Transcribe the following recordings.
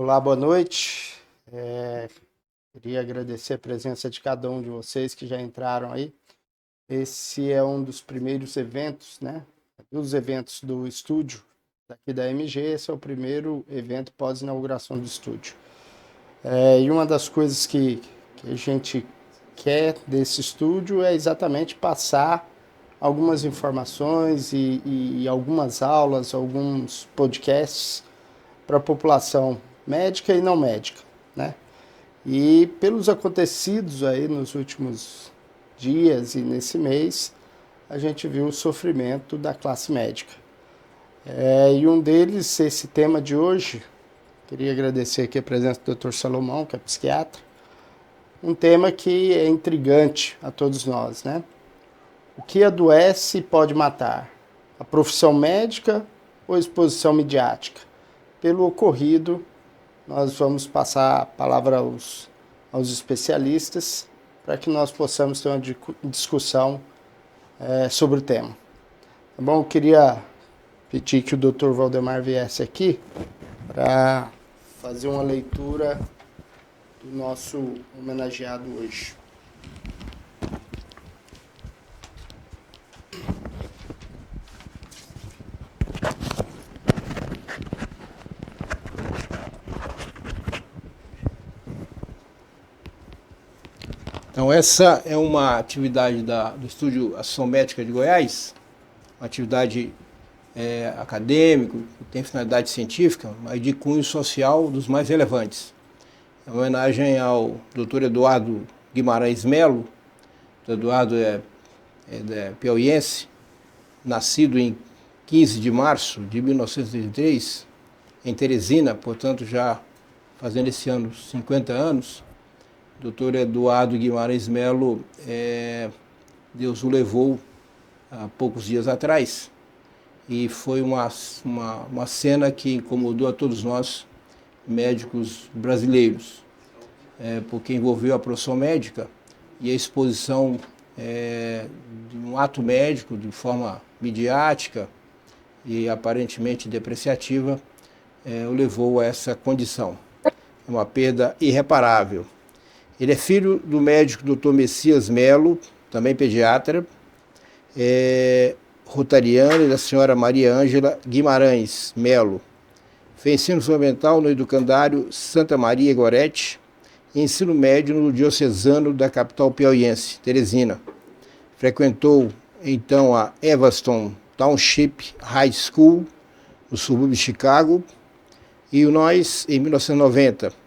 Olá, boa noite. Queria agradecer a presença de cada um de vocês que já entraram aí. Esse é um dos primeiros eventos, né? Dos eventos do estúdio daqui da MG. Esse é o primeiro evento pós-inauguração do estúdio. E uma das coisas que a gente quer desse estúdio é exatamente passar algumas informações e algumas aulas, alguns podcasts para a população médica e não médica, né? E pelos acontecidos aí nos últimos dias e nesse mês, a gente viu o sofrimento da classe médica. E um deles, esse tema de hoje, queria agradecer aqui a presença do Dr. Salomão, que é psiquiatra, um tema que é intrigante a todos nós, né? O que adoece e pode matar? A profissão médica ou a exposição midiática? Pelo ocorrido, nós vamos passar a palavra aos especialistas para que nós possamos ter uma discussão sobre o tema. Tá bom? Eu queria pedir que o Dr. Valdemar viesse aqui para fazer uma leitura do nosso homenageado hoje. Então, essa é uma atividade do Estúdio Ação Médica de Goiás, uma atividade acadêmica, que tem finalidade científica, mas de cunho social dos mais relevantes. É uma homenagem ao Dr. Eduardo Guimarães Melo. O Eduardo é piauiense, nascido em 15 de março de 1933, em Teresina, portanto já fazendo esse ano 50 anos. Dr. Eduardo Guimarães Melo, Deus o levou há poucos dias atrás, e foi uma cena que incomodou a todos nós, médicos brasileiros, porque envolveu a profissão médica e a exposição de um ato médico de forma midiática e aparentemente depreciativa, o levou a essa condição. É uma perda irreparável. Ele é filho do médico Dr. Messias Melo, também pediatra, rotariano, e da senhora Maria Ângela Guimarães Melo. Fez ensino fundamental no Educandário Santa Maria Gorete e ensino médio no Diocesano da capital piauiense, Teresina. Frequentou então a Evanston Township High School, no subúrbio de Chicago, e o Nós, em 1990.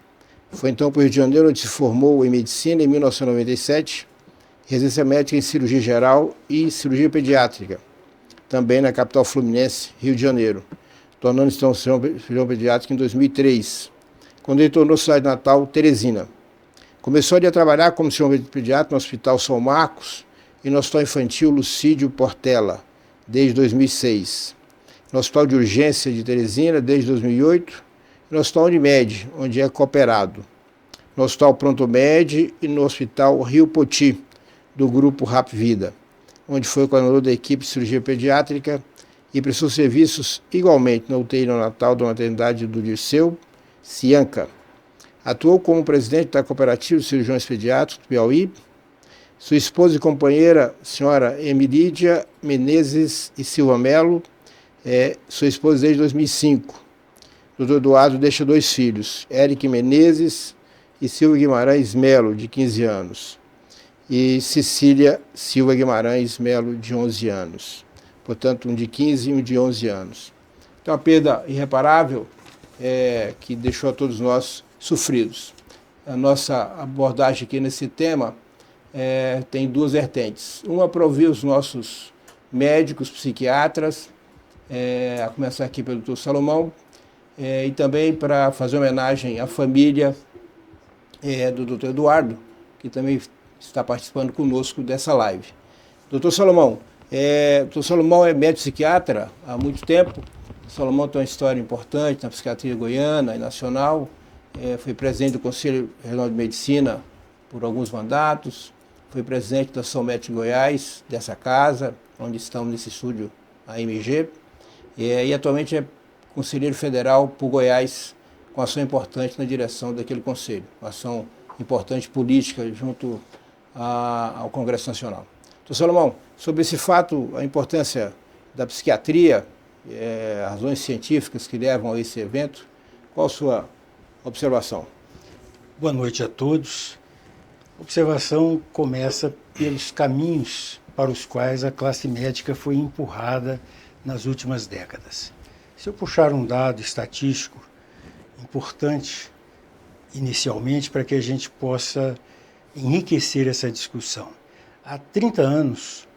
Foi então para o Rio de Janeiro, onde se formou em medicina em 1997, residência médica em cirurgia geral e cirurgia pediátrica, também na capital fluminense, Rio de Janeiro, tornando-se então cirurgião pediátrico em 2003, quando ele tornou cidade natal Teresina. Começou a trabalhar como cirurgião pediátrico no Hospital São Marcos e no Hospital Infantil Lucídio Portela, desde 2006. No Hospital de Urgência de Teresina, desde 2008, no Hospital Unimed, onde é cooperado, no Hospital Pronto Med e no Hospital Rio Poti, do Grupo Rap Vida, onde foi coordenador da equipe de cirurgia pediátrica e prestou serviços igualmente na UTI neonatal da maternidade do Dirceu, Cianca. Atuou como presidente da Cooperativa de Cirurgiões Pediátricos do Piauí. Sua esposa e companheira, senhora Emilídia Menezes e Silva Melo, sua esposa desde 2005. Dr. Eduardo deixa 2 filhos, Eric Menezes e Silva Guimarães Melo, de 15 anos, e Cecília Silva Guimarães Melo, de 11 anos. Portanto, um de 15 e um de 11 anos. Então, uma perda irreparável que deixou a todos nós sofridos. A nossa abordagem aqui nesse tema tem 2 vertentes. Uma para ouvir os nossos médicos, psiquiatras, a começar aqui pelo Dr. Salomão, e também para fazer homenagem à família do Dr. Eduardo, que também está participando conosco dessa live. Dr. Salomão, Dr. Salomão é médico psiquiatra há muito tempo. O Salomão tem uma história importante na psiquiatria goiana e nacional. Foi presidente do Conselho Regional de Medicina por alguns mandatos, foi presidente da Ação Médica de Goiás, dessa casa, onde estamos nesse estúdio, a MG, e atualmente é conselheiro federal por Goiás, com ação importante na direção daquele conselho, uma ação importante política junto ao Congresso Nacional. Doutor Salomão, sobre esse fato, a importância da psiquiatria, razões científicas que levam a esse evento, qual a sua observação? Boa noite a todos. A observação começa pelos caminhos para os quais a classe médica foi empurrada nas últimas décadas. Se eu puxar um dado estatístico importante, inicialmente, para que a gente possa enriquecer essa discussão. Há 30 anos,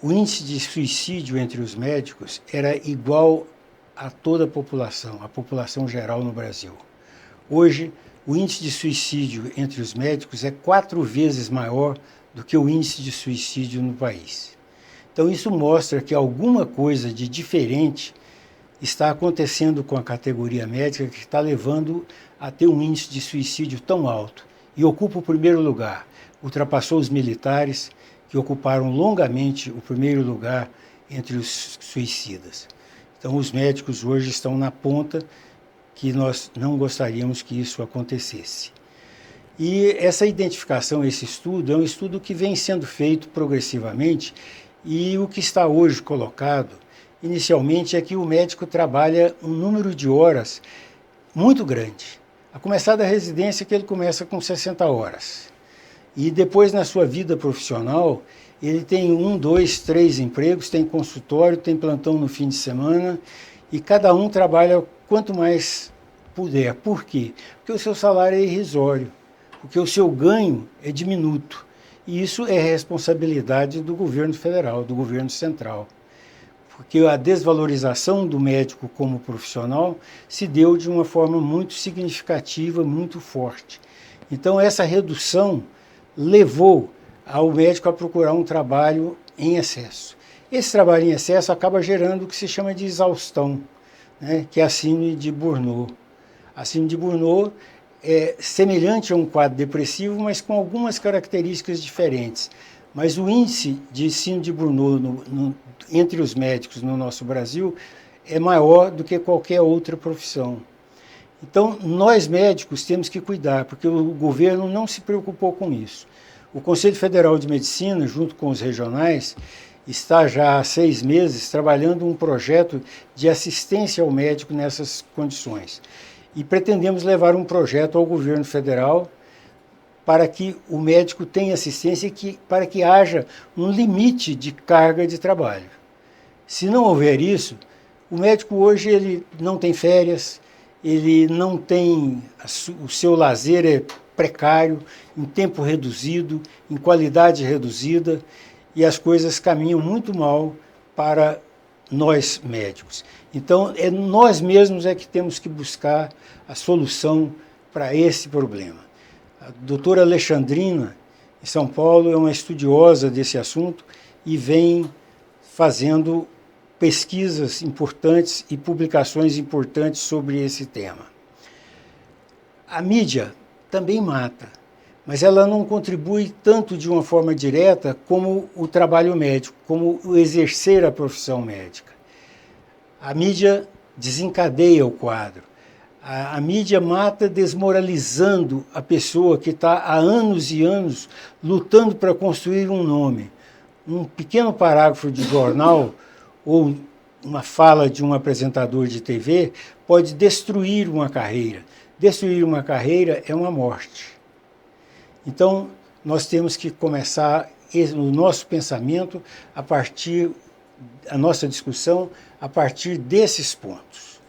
o índice de suicídio entre os médicos era igual a toda a população geral no Brasil. Hoje, o índice de suicídio entre os médicos é 4 vezes maior do que o índice de suicídio no país. Então, isso mostra que alguma coisa de diferente está acontecendo com a categoria médica que está levando a ter um índice de suicídio tão alto. E ocupa o primeiro lugar. Ultrapassou os militares, que ocuparam longamente o primeiro lugar entre os suicidas. Então, os médicos hoje estão na ponta, que nós não gostaríamos que isso acontecesse. E essa identificação, esse estudo, é um estudo que vem sendo feito progressivamente, e o que está hoje colocado, inicialmente, é que o médico trabalha um número de horas muito grande. A começar da residência, que ele começa com 60 horas. E depois, na sua vida profissional, ele tem 1, 2, 3 empregos, tem consultório, tem plantão no fim de semana, e cada um trabalha quanto mais puder. Por quê? Porque o seu salário é irrisório, porque o seu ganho é diminuto. E isso é responsabilidade do governo federal, do governo central. Porque a desvalorização do médico como profissional se deu de uma forma muito significativa, muito forte. Então, essa redução levou ao médico a procurar um trabalho em excesso. Esse trabalho em excesso acaba gerando o que se chama de exaustão, né, que é a síndrome de Burnout. A síndrome de Burnout é semelhante a um quadro depressivo, mas com algumas características diferentes. Mas o índice de síndrome de Burnout entre os médicos no nosso Brasil é maior do que qualquer outra profissão. Então, nós médicos temos que cuidar, porque o governo não se preocupou com isso. O Conselho Federal de Medicina, junto com os regionais, está já há 6 meses trabalhando um projeto de assistência ao médico nessas condições. E pretendemos levar um projeto ao governo federal para que o médico tenha assistência e para que haja um limite de carga de trabalho. Se não houver isso, o médico hoje ele não tem férias, ele não tem, o seu lazer é precário, em tempo reduzido, em qualidade reduzida, e as coisas caminham muito mal para nós médicos. Então, nós mesmos é que temos que buscar a solução para esse problema. A doutora Alexandrina, em São Paulo, é uma estudiosa desse assunto e vem fazendo pesquisas importantes e publicações importantes sobre esse tema. A mídia também mata, mas ela não contribui tanto de uma forma direta como o trabalho médico, como o exercer a profissão médica. A mídia desencadeia o quadro. A mídia mata desmoralizando a pessoa que está há anos e anos lutando para construir um nome. Um pequeno parágrafo de jornal ou uma fala de um apresentador de TV pode destruir uma carreira. Destruir uma carreira é uma morte. Então, nós temos que começar o nosso pensamento a nossa discussão a partir desses pontos.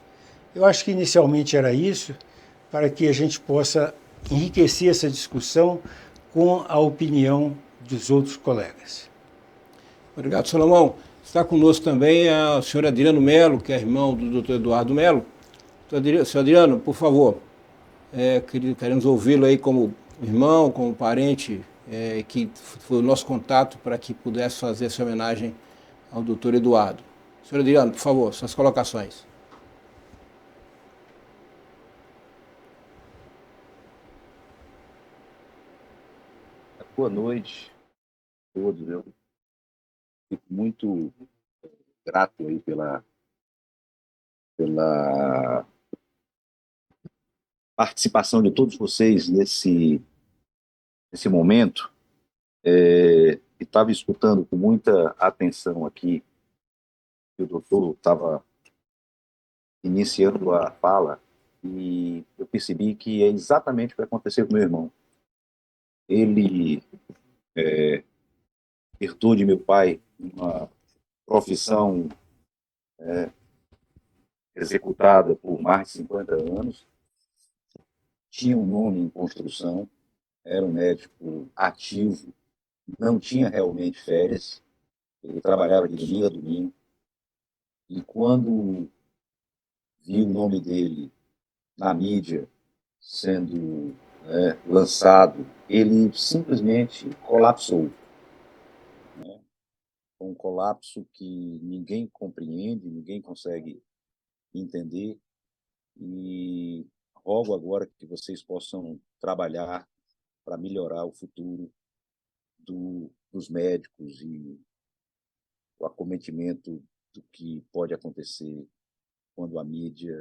Eu acho que inicialmente era isso, para que a gente possa enriquecer essa discussão com a opinião dos outros colegas. Obrigado, Salomão. Está conosco também o senhor Adriano Melo, que é irmão do Dr. Eduardo Melo. Senhor Adriano, por favor, queremos ouvi-lo aí como irmão, como parente, que foi o nosso contato para que pudesse fazer essa homenagem ao Dr. Eduardo. Senhor Adriano, por favor, suas colocações. Boa noite a todos. Eu fico muito grato aí pela participação de todos vocês nesse momento. Estava escutando com muita atenção aqui, que o doutor estava iniciando a fala, e eu percebi que é exatamente o que aconteceu com meu irmão. Ele herdou de meu pai uma profissão executada por mais de 50 anos, tinha um nome em construção, era um médico ativo, não tinha realmente férias, ele trabalhava de domingo a domingo, e quando vi o nome dele na mídia sendo lançado, ele simplesmente colapsou. Um colapso que ninguém compreende, ninguém consegue entender, e rogo agora que vocês possam trabalhar para melhorar o futuro dos médicos e o acometimento do que pode acontecer quando a mídia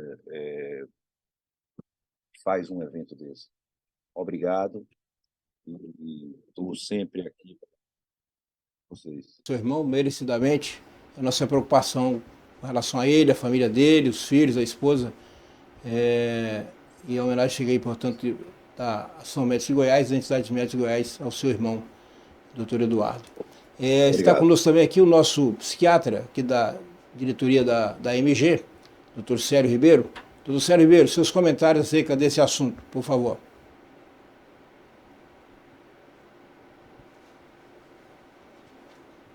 faz um evento desse. Obrigado, e estou sempre aqui para vocês. Seu irmão, merecidamente, a nossa preocupação com relação a ele, a família dele, os filhos, a esposa, e a homenagem chega aí, portanto, da Ação Médica de Goiás, da Entidade Médica de Goiás, ao seu irmão, doutor Eduardo. Está conosco também aqui o nosso psiquiatra, aqui da diretoria da MG, doutor Célio Ribeiro. Doutor Célio Ribeiro, seus comentários acerca desse assunto, por favor.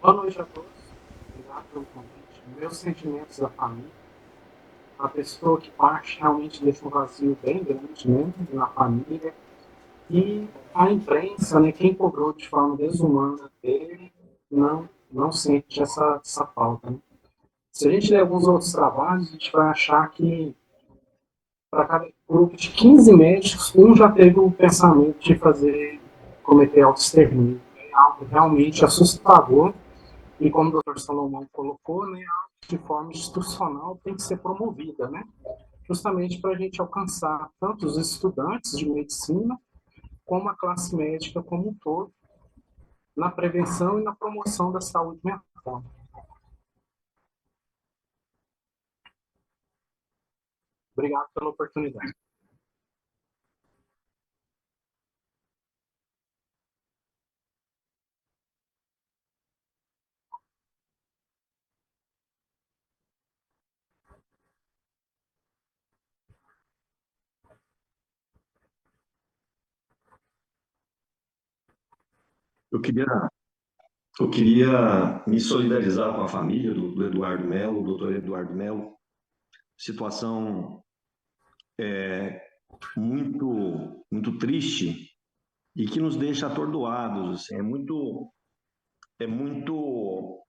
Boa noite a todos. Obrigado pelo convite. Meus sentimentos da família. A pessoa que parte realmente deixa um vazio bem grande, né, na família. E a imprensa, né, quem cobrou de forma desumana dele, não sente essa falta. Né? Se a gente ler alguns outros trabalhos, a gente vai achar que para cada grupo de 15 médicos, um já teve o pensamento de cometer autoextermínio. É algo realmente assustador. E como o Dr. Salomão colocou, né, de forma institucional tem que ser promovida, né, justamente para a gente alcançar tanto os estudantes de medicina, como a classe médica como um todo, na prevenção e na promoção da saúde mental. Obrigado pela oportunidade. Eu queria me solidarizar com a família do Eduardo Melo, do Dr. Eduardo Melo. Situação muito triste e que nos deixa atordoados. Assim,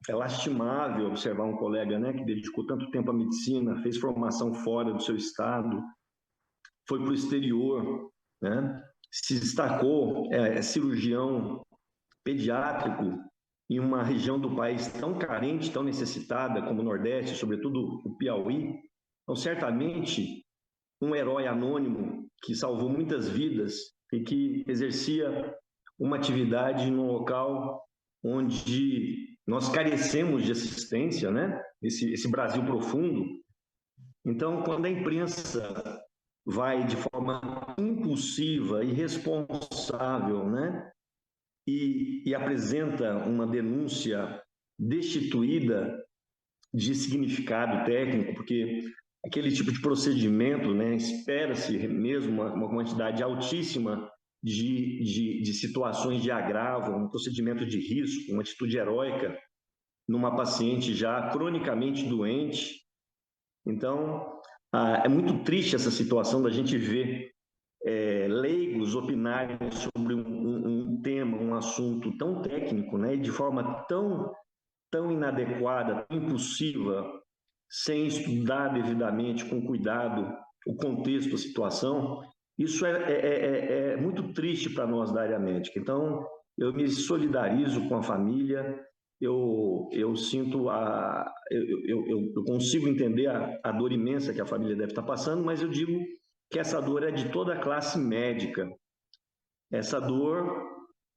é lastimável observar um colega, né, que dedicou tanto tempo à medicina, fez formação fora do seu estado, foi para o exterior, né, se destacou, é cirurgião pediátrico em uma região do país tão carente, tão necessitada como o Nordeste, sobretudo o Piauí. Então, certamente, um herói anônimo que salvou muitas vidas e que exercia uma atividade num local onde nós carecemos de assistência, né? Esse Brasil profundo. Então, quando a imprensa vai de forma impulsiva, irresponsável, né? E apresenta uma denúncia destituída de significado técnico, porque aquele tipo de procedimento, né, espera-se mesmo uma quantidade altíssima de situações de agravo, um procedimento de risco, uma atitude heróica numa paciente já cronicamente doente. Então, é muito triste essa situação da gente ver leigos opinarem sobre um tema, um assunto tão técnico, né, de forma tão inadequada, tão impulsiva, sem estudar devidamente, com cuidado, o contexto, a situação. Isso é muito triste para nós da área médica. Então, eu me solidarizo com a família, eu sinto eu consigo entender a dor imensa que a família deve estar passando, mas eu digo que essa dor é de toda a classe médica. Essa dor,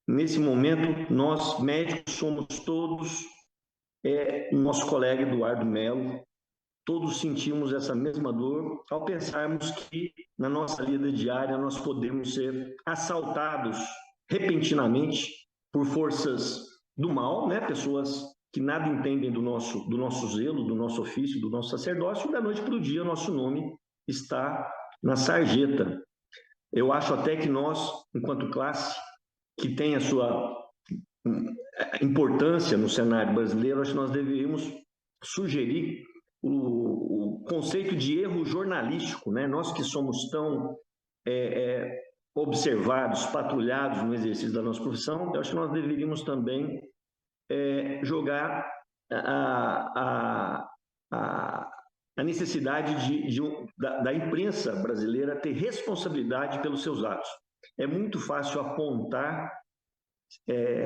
nesse momento, nós médicos somos todos, o nosso colega Eduardo Melo, todos sentimos essa mesma dor ao pensarmos que na nossa vida diária nós podemos ser assaltados repentinamente por forças do mal, né? Pessoas que nada entendem do nosso zelo, do nosso ofício, do nosso sacerdócio, e da noite para o dia nosso nome está na sarjeta. Eu acho até que nós, enquanto classe, que tem a sua importância no cenário brasileiro, acho que nós deveríamos sugerir o conceito de erro jornalístico, né? Nós que somos tão observados, patrulhados no exercício da nossa profissão, eu acho que nós deveríamos também jogar a necessidade da imprensa brasileira ter responsabilidade pelos seus atos. É muito fácil apontar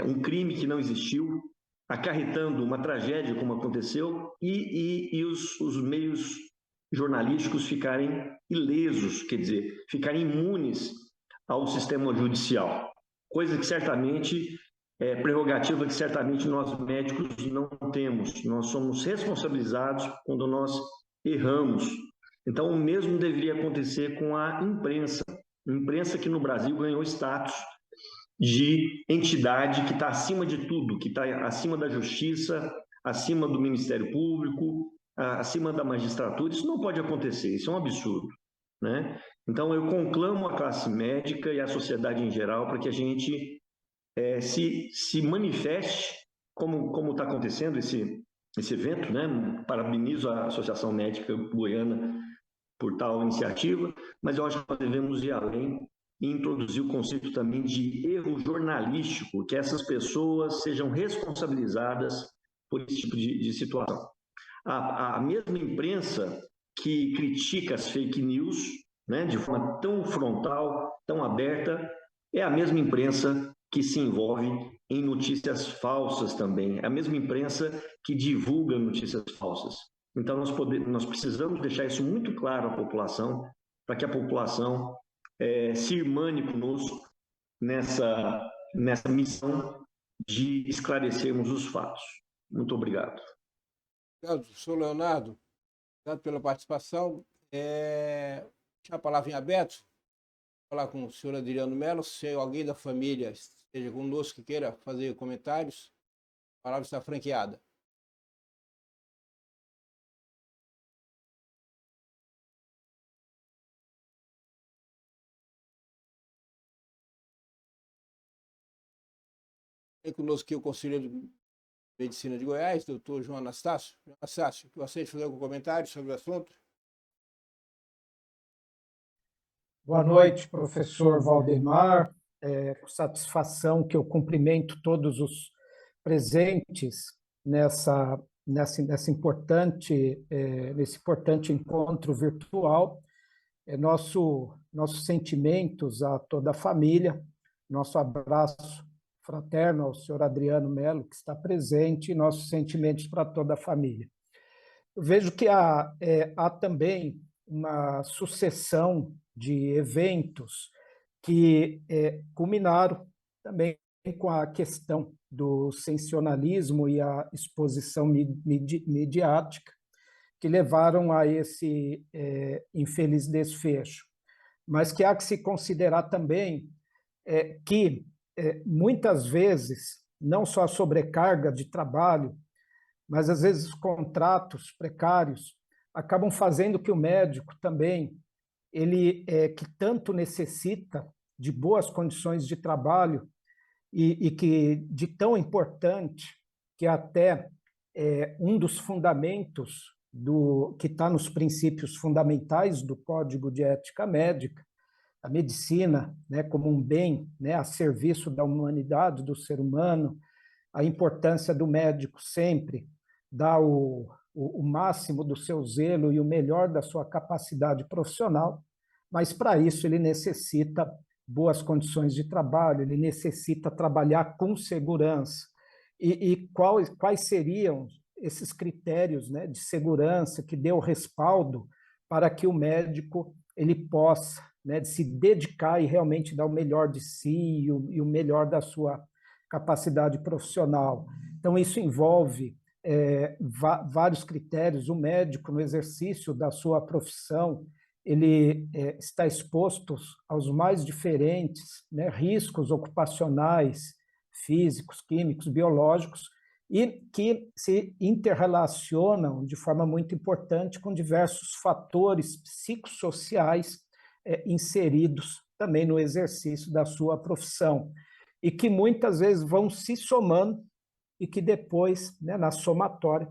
um crime que não existiu, acarretando uma tragédia como aconteceu, e os meios jornalísticos ficarem ilesos, quer dizer, ficarem imunes ao sistema judicial, coisa que certamente prerrogativa que certamente nós médicos não temos. Nós somos responsabilizados quando nós erramos. Então, o mesmo deveria acontecer com a imprensa que no Brasil ganhou status de entidade que está acima de tudo, que está acima da justiça, acima do Ministério Público, acima da magistratura. Isso não pode acontecer, isso é um absurdo, né? Então, eu conclamo a classe médica e a sociedade em geral para que a gente se manifeste, como está acontecendo esse evento, né? Parabenizo a Associação Médica Goiana por tal iniciativa, mas eu acho que nós devemos ir além e introduzir o conceito também de erro jornalístico, que essas pessoas sejam responsabilizadas por esse tipo de situação. A mesma imprensa que critica as fake news, né, de forma tão frontal, tão aberta, é a mesma imprensa que se envolve em notícias falsas também, é a mesma imprensa que divulga notícias falsas. Então, nós precisamos deixar isso muito claro à população, para que a população se irmane conosco nessa missão de esclarecermos os fatos. Muito obrigado. Obrigado, professor Leonardo. Obrigado pela participação. Deixa a palavra em aberto. Vou falar com o senhor Adriano Melo. Se alguém da família esteja conosco que queira fazer comentários, a palavra está franqueada. Tem conosco aqui o conselheiro de Medicina de Goiás, doutor João Anastácio. Anastácio, gostaria de fazer algum comentário sobre o assunto? Boa noite, professor Valdemar. Com satisfação que eu cumprimento todos os presentes nesse importante encontro virtual. Nossos sentimentos a toda a família, nosso abraço fraterno ao senhor Adriano Melo, que está presente, e nossos sentimentos para toda a família. Eu vejo que há também uma sucessão de eventos que culminaram também com a questão do sensacionalismo e a exposição midiática, que levaram a esse infeliz desfecho. Mas que há que se considerar também que, muitas vezes, não só a sobrecarga de trabalho, mas, às vezes, os contratos precários acabam fazendo que o médico também, que tanto necessita de boas condições de trabalho e que de tão importante que até um dos fundamentos que está nos princípios fundamentais do Código de Ética Médica, a medicina, né, como um bem, né, a serviço da humanidade, do ser humano, a importância do médico sempre dar o máximo do seu zelo e o melhor da sua capacidade profissional, mas para isso ele necessita boas condições de trabalho, ele necessita trabalhar com segurança. E quais seriam esses critérios, né, de segurança que dê o respaldo para que o médico ele possa, né, se dedicar e realmente dar o melhor de si e o melhor da sua capacidade profissional. Então, isso envolve vários critérios. O médico, no exercício da sua profissão, ele está exposto aos mais diferentes, né, riscos ocupacionais, físicos, químicos, biológicos, e que se interrelacionam de forma muito importante com diversos fatores psicossociais inseridos também no exercício da sua profissão, e que muitas vezes vão se somando e que depois, né, na somatória,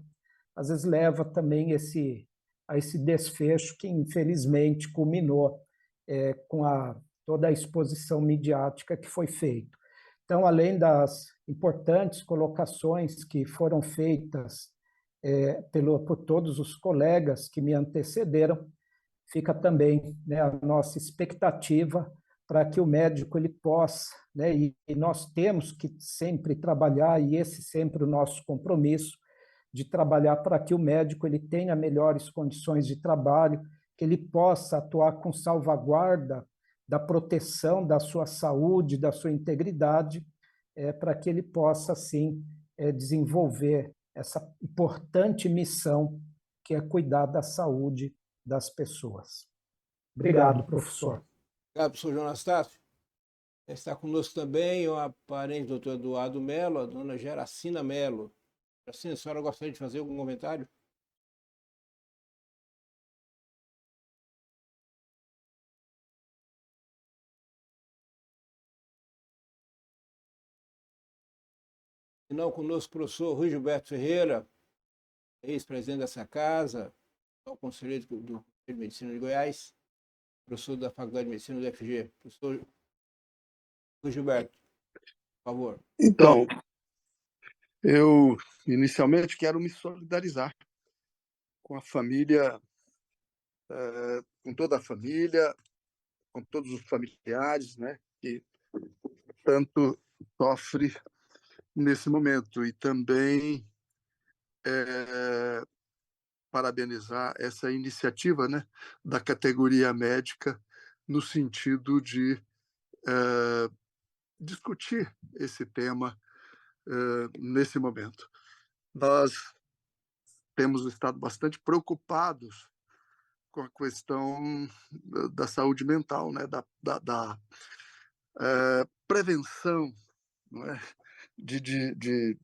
às vezes leva também a esse desfecho que, infelizmente, culminou com toda a exposição midiática que foi feita. Então, além das importantes colocações que foram feitas por todos os colegas que me antecederam, fica também, né, a nossa expectativa para que o médico ele possa, né, e nós temos que sempre trabalhar, e esse sempre o nosso compromisso, de trabalhar para que o médico ele tenha melhores condições de trabalho, que ele possa atuar com salvaguarda da proteção da sua saúde, da sua integridade, para que ele possa, assim, desenvolver essa importante missão que é cuidar da saúde das pessoas. Obrigado, professor. Obrigado, professor João Anastácio. Está conosco também o parente do doutor Eduardo Melo, a dona Geracina Melo. Geracina, a senhora gostaria de fazer algum comentário? E não, conosco o professor Rui Gilberto Ferreira, ex-presidente dessa casa, o conselheiro do Conselho de Medicina de Goiás, professor da Faculdade de Medicina do FG. Professor Rui Gilberto, por favor. Então, eu inicialmente quero me solidarizar com a família, com toda a família, com todos os familiares, né, que tanto sofre nesse momento, e também parabenizar essa iniciativa, né, da categoria médica, no sentido de discutir esse tema nesse momento. Nós temos estado bastante preocupados com a questão da saúde mental, né, da prevenção, não é, de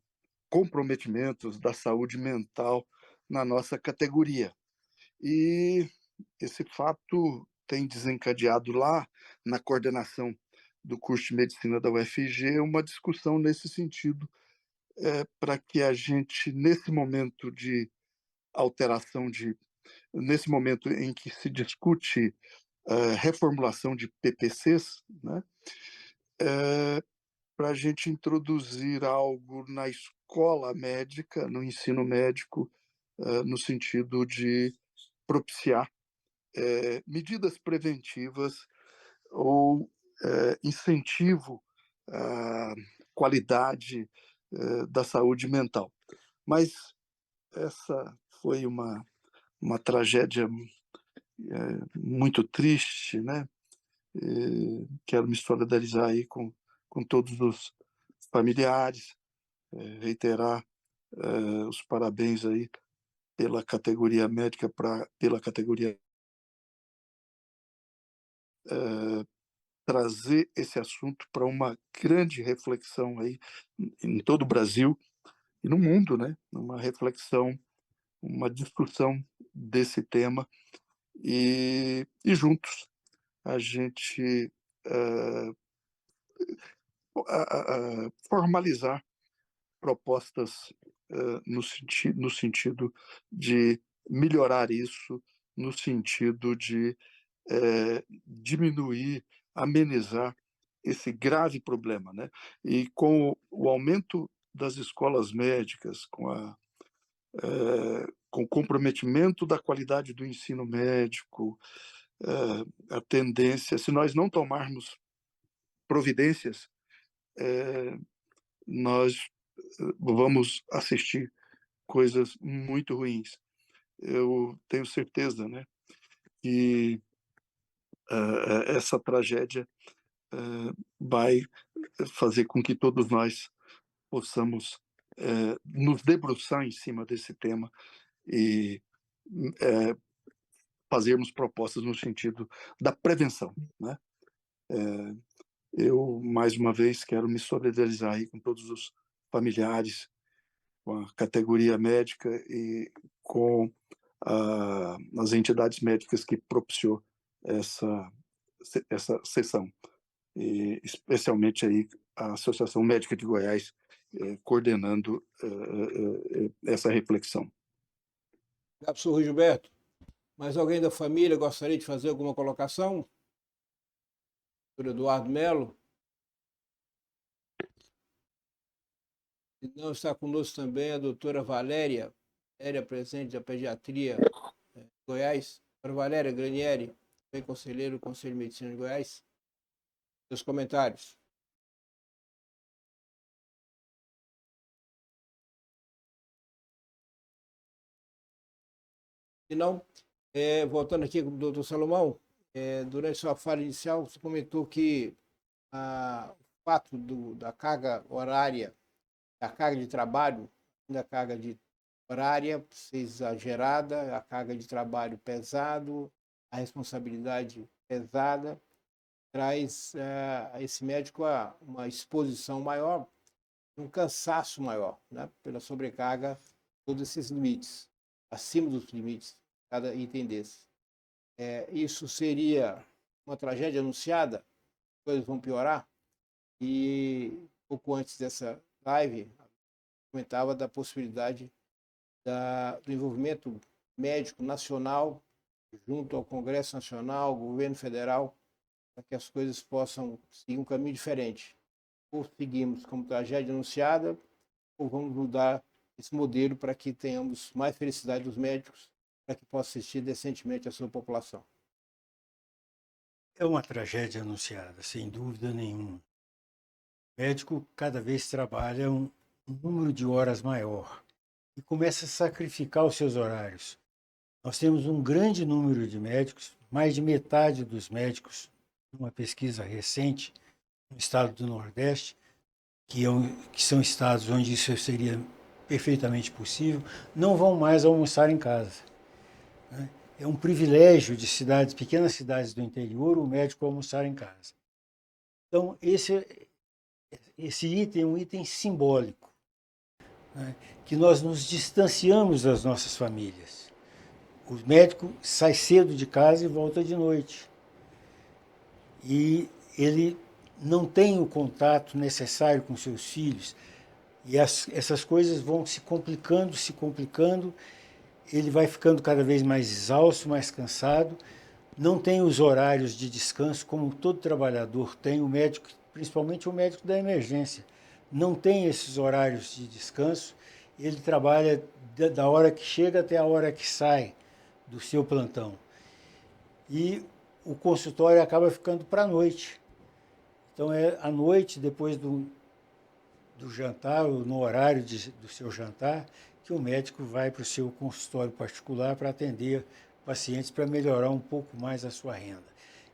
comprometimentos da saúde mental na nossa categoria. E esse fato tem desencadeado lá, na coordenação do curso de medicina da UFG, uma discussão nesse sentido, para que a gente, nesse momento de alteração nesse momento em que se discute reformulação de PPCs, né, para a gente introduzir algo na escola médica, no ensino médico, no sentido de propiciar medidas preventivas ou incentivo à qualidade da saúde mental. Mas essa foi uma tragédia muito triste, né? Quero me solidarizar aí com todos os familiares, reiterar os parabéns aí pela categoria médica, pela categoria trazer esse assunto para uma grande reflexão aí em todo o Brasil e no mundo, né? Uma reflexão, uma discussão desse tema e juntos a gente formalizar propostas no sentido de melhorar isso, no sentido de diminuir, amenizar esse grave problema, né? E com o aumento das escolas médicas, com o comprometimento da qualidade do ensino médico, a tendência, se nós não tomarmos providências, nós vamos assistir coisas muito ruins. Eu tenho certeza, né, que essa tragédia vai fazer com que todos nós possamos nos debruçar em cima desse tema e fazermos propostas no sentido da prevenção, né? Eu, mais uma vez, quero me solidarizar aí com todos os familiares, com a categoria médica e com as entidades médicas que propiciou essa sessão, e especialmente aí a Associação Médica de Goiás, coordenando essa reflexão. Obrigado, professor Gilberto. Mais alguém da família gostaria de fazer alguma colocação? Doutor Eduardo Melo? E não está conosco também a doutora Valéria presidente da Pediatria de Goiás. Doutora Valéria Granieri, também conselheiro do Conselho de Medicina de Goiás. Seus comentários. Se não, voltando aqui com o doutor Salomão, durante sua fala inicial, você comentou que o fato da carga horária, da carga de trabalho, da carga de horária ser exagerada, a carga de trabalho pesado, a responsabilidade pesada, traz a esse médico uma exposição maior, um cansaço maior, né, pela sobrecarga, todos esses limites, acima dos limites, cada item desse. Isso seria uma tragédia anunciada, as coisas vão piorar, e pouco antes dessa live, comentava da possibilidade do envolvimento médico nacional junto ao Congresso Nacional, ao governo federal, para que as coisas possam seguir um caminho diferente. Ou seguimos como tragédia anunciada, ou vamos mudar esse modelo para que tenhamos mais felicidade dos médicos, para que possa assistir decentemente a sua população. É uma tragédia anunciada, sem dúvida nenhuma. O médico cada vez trabalha um número de horas maior e começa a sacrificar os seus horários. Nós temos um grande número de médicos, mais de metade dos médicos, numa pesquisa recente no estado do Nordeste, que são estados onde isso seria perfeitamente possível, não vão mais almoçar em casa. É um privilégio de pequenas cidades do interior, o médico almoçar em casa. Então, esse item é um item simbólico, né, que nós nos distanciamos das nossas famílias. O médico sai cedo de casa e volta de noite. E ele não tem o contato necessário com seus filhos. E essas coisas vão se complicando, ele vai ficando cada vez mais exausto, mais cansado, não tem os horários de descanso como todo trabalhador tem, o médico, principalmente o médico da emergência, não tem esses horários de descanso, ele trabalha da hora que chega até a hora que sai do seu plantão. E o consultório acaba ficando para a noite. Então é à noite, depois do jantar, ou no horário do seu jantar, que o médico vai para o seu consultório particular para atender pacientes, para melhorar um pouco mais a sua renda.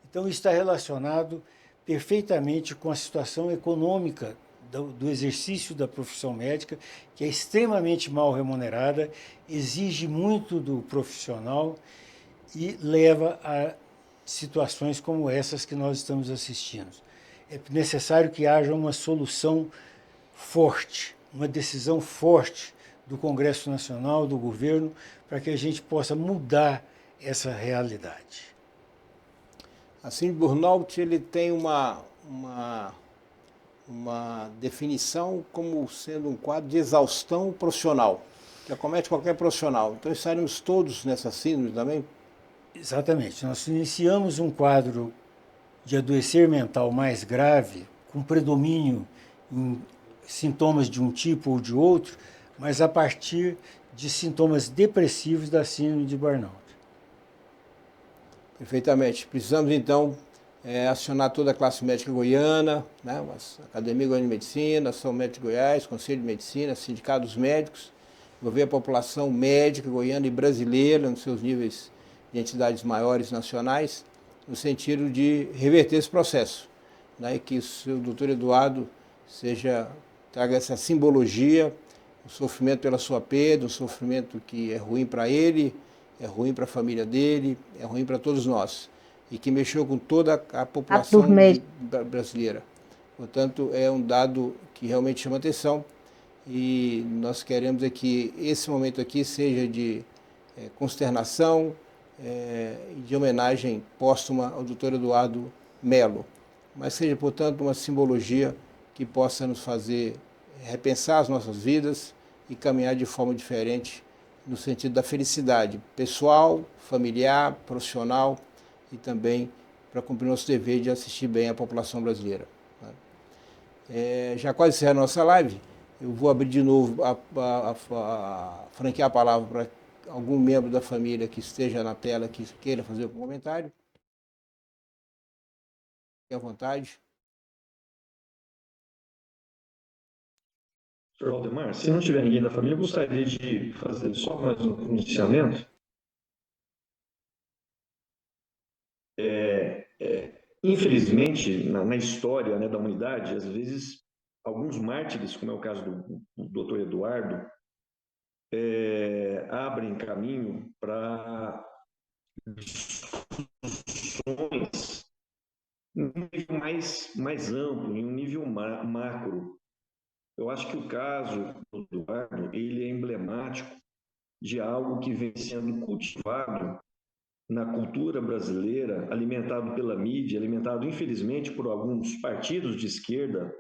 Então isso está relacionado perfeitamente com a situação econômica do exercício da profissão médica, que é extremamente mal remunerada, exige muito do profissional e leva a situações como essas que nós estamos assistindo. É necessário que haja uma solução forte, uma decisão forte do Congresso Nacional, do governo, para que a gente possa mudar essa realidade. Assim, Burnout ele tem uma definição como sendo um quadro de exaustão profissional, que acomete qualquer profissional. Então estaremos todos nessa síndrome também? Exatamente. Nós iniciamos um quadro de adoecer mental mais grave, com predomínio em sintomas de um tipo ou de outro, mas a partir de sintomas depressivos da síndrome de burnout. Perfeitamente. Precisamos, então, acionar toda a classe médica goiana, né, a Academia Goiana de Medicina, a Ação Médica de Goiás, Conselho de Medicina, sindicatos médicos, envolver a população médica goiana e brasileira nos seus níveis de entidades maiores nacionais, no sentido de reverter esse processo, né? E que o seu doutor Eduardo traga essa simbologia, o sofrimento pela sua perda, o sofrimento que é ruim para ele, é ruim para a família dele, é ruim para todos nós, e que mexeu com toda a população brasileira. Portanto, é um dado que realmente chama atenção, e nós queremos que esse momento aqui seja de consternação e de homenagem póstuma ao Dr. Eduardo Melo, mas seja, portanto, uma simbologia que possa nos fazer repensar as nossas vidas e caminhar de forma diferente no sentido da felicidade pessoal, familiar, profissional e também para cumprir nosso dever de assistir bem a população brasileira. Já quase encerrando a nossa live, eu vou abrir de novo, franquear a palavra para algum membro da família que esteja na tela, que queira fazer um comentário. Fique à vontade. Sr. Valdemar, se não tiver ninguém da família, eu gostaria de fazer só mais um iniciamento. Infelizmente, na história, né, da humanidade, às vezes, alguns mártires, como é o caso do Dr. Eduardo, abrem caminho para discussões em um nível mais amplo, em um nível macro. Eu acho que o caso do Eduardo, ele é emblemático de algo que vem sendo cultivado na cultura brasileira, alimentado pela mídia, alimentado, infelizmente, por alguns partidos de esquerda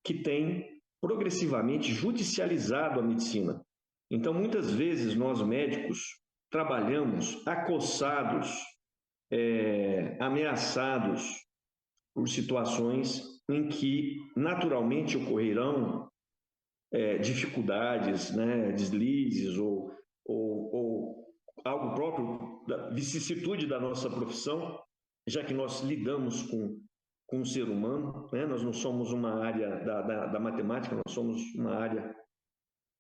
que têm progressivamente judicializado a medicina. Então, muitas vezes, nós médicos trabalhamos acossados, ameaçados por situações em que naturalmente ocorrerão dificuldades, né, deslizes ou algo próprio da vicissitude da nossa profissão, já que nós lidamos com o ser humano, né? Nós não somos uma área da matemática, nós somos uma área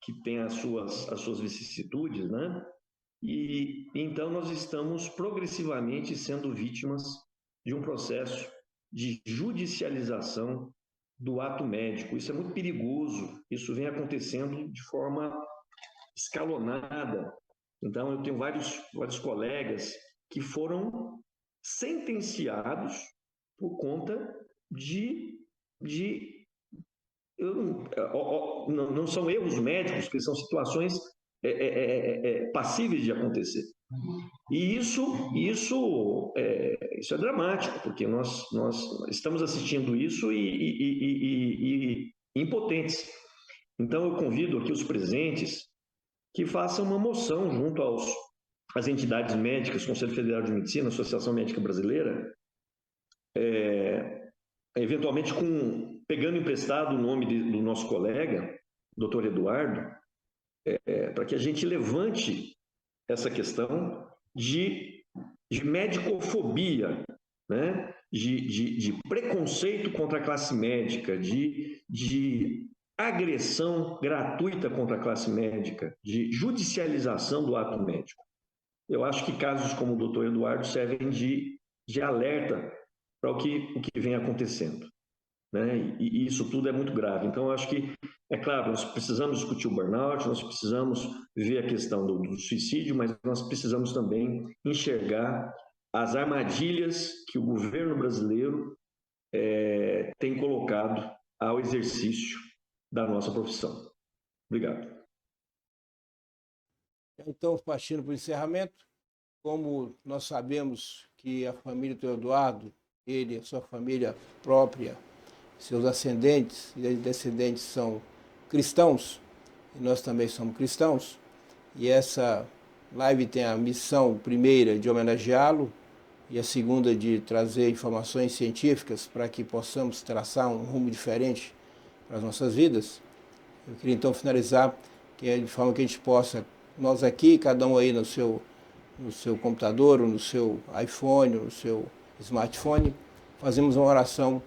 que tem as suas vicissitudes, né? E então nós estamos progressivamente sendo vítimas de um processo de judicialização do ato médico. Isso é muito perigoso, isso vem acontecendo de forma escalonada. Então, eu tenho vários colegas que foram sentenciados por conta não são erros médicos, que são situações passíveis de acontecer. E isso é dramático, porque nós estamos assistindo isso e impotentes. Então, eu convido aqui os presentes que façam uma moção junto às entidades médicas, Conselho Federal de Medicina, Associação Médica Brasileira, eventualmente pegando emprestado o nome do nosso colega, Dr. Eduardo, para que a gente levante essa questão de medicofobia, né? de preconceito contra a classe médica, de agressão gratuita contra a classe médica, de judicialização do ato médico. Eu acho que casos como o doutor Eduardo servem de alerta para o que vem acontecendo, né? E isso tudo é muito grave. Então, eu acho que, é claro, nós precisamos discutir o burnout, nós precisamos ver a questão do suicídio, mas nós precisamos também enxergar as armadilhas que o governo brasileiro tem colocado ao exercício da nossa profissão. Obrigado. Então, partindo para o encerramento, como nós sabemos que a família do Eduardo, ele, a sua família própria, seus ascendentes e descendentes são cristãos, e nós também somos cristãos, e essa live tem a missão primeira de homenageá-lo e a segunda de trazer informações científicas para que possamos traçar um rumo diferente para as nossas vidas. Eu queria então finalizar de forma que a gente possa, nós aqui, cada um aí no seu computador, ou no seu iPhone, ou no seu smartphone, fazemos uma oração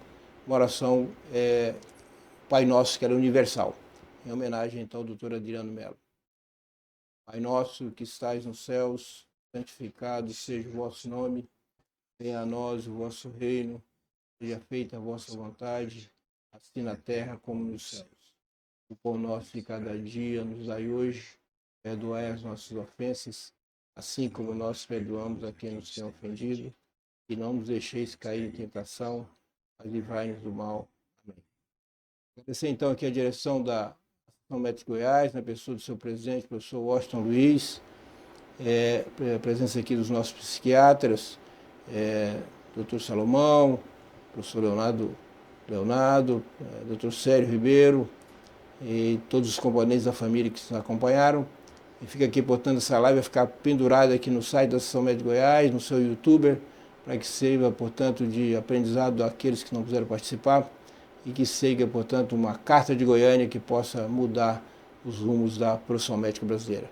Pai Nosso, que era universal, em homenagem então ao doutor Adriano Melo. Pai nosso que estais nos céus, santificado seja o vosso nome, Venha a nós o vosso reino, seja feita a vossa vontade, assim na terra como nos céus. O pão nosso de cada dia nos dai hoje, perdoai as nossas ofensas, assim como nós perdoamos a quem nos tem ofendido, e não nos deixeis cair em tentação, mas livrai-nos do mal. Amém. Agradecer então aqui a direção da Associação Médica de Goiás, na pessoa do seu presidente, professor Washington Luiz, a presença aqui dos nossos psiquiatras, Dr. Salomão, professor Leonardo, Dr. Célio Ribeiro e todos os componentes da família que nos acompanharam. E fica aqui, portanto, essa live vai ficar pendurada aqui no site da Associação Médica de Goiás, no seu YouTuber, para que sirva, portanto, de aprendizado àqueles que não puderam participar e que seja, portanto, uma carta de Goiânia que possa mudar os rumos da profissão médica brasileira.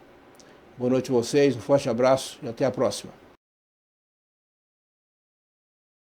Boa noite a vocês, um forte abraço e até a próxima.